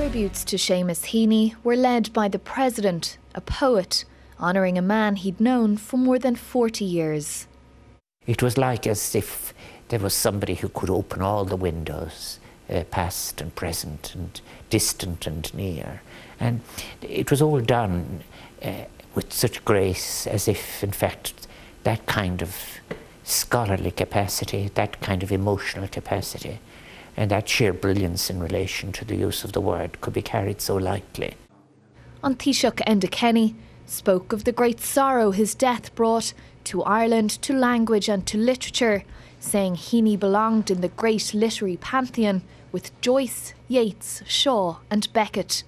Tributes to Seamus Heaney were led by the President, a poet, honouring a man he'd known for more than 40 years. It was like as if there was somebody who could open all the windows, past and present and distant and near. And it was all done with such grace, as if, in fact, that kind of scholarly capacity, that kind of emotional capacity, and that sheer brilliance in relation to the use of the word could be carried so lightly. An Taoiseach Enda Kenny spoke of the great sorrow his death brought to Ireland, to language and to literature, saying Heaney belonged in the great literary pantheon with Joyce, Yeats, Shaw and Beckett.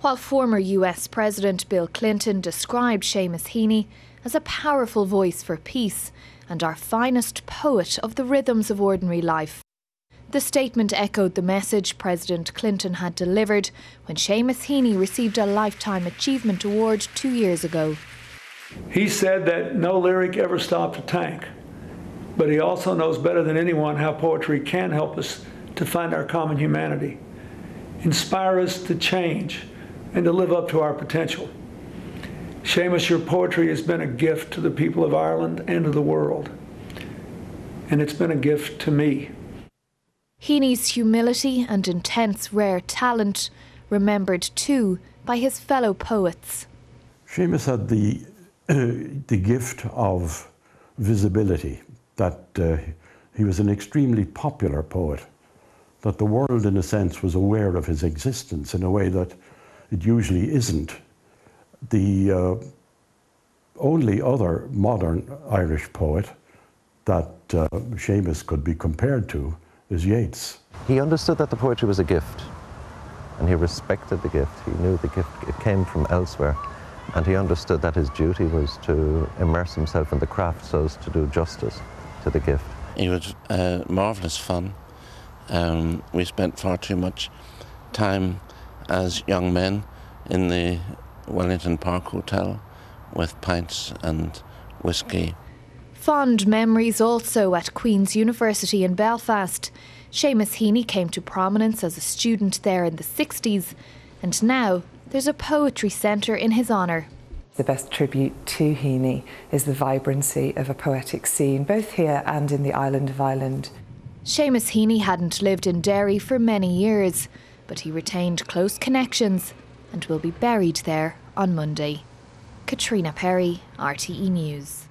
While former US President Bill Clinton described Seamus Heaney as a powerful voice for peace and our finest poet of the rhythms of ordinary life. The statement echoed the message President Clinton had delivered when Seamus Heaney received a Lifetime Achievement Award 2 years ago. He said that no lyric ever stopped a tank, but he also knows better than anyone how poetry can help us to find our common humanity, inspire us to change, and to live up to our potential. Seamus, your poetry has been a gift to the people of Ireland and to the world, and it's been a gift to me. Heaney's humility and intense rare talent, remembered too by his fellow poets. Seamus had the gift of visibility, that he was an extremely popular poet, that the world in a sense was aware of his existence in a way that it usually isn't. The only other modern Irish poet that Seamus could be compared to is Yeats. He understood that the poetry was a gift, and he respected the gift. He knew the gift, it came from elsewhere, and he understood that his duty was to immerse himself in the craft so as to do justice to the gift. He was marvellous fun. We spent far too much time as young men in the Wellington Park Hotel with pints and whiskey. Fond memories also at Queen's University in Belfast. Seamus Heaney came to prominence as a student there in the 60s, and now there's a poetry centre in his honour. The best tribute to Heaney is the vibrancy of a poetic scene, both here and in the island of Ireland. Seamus Heaney hadn't lived in Derry for many years, but he retained close connections and will be buried there on Monday. Katrina Perry, RTE News.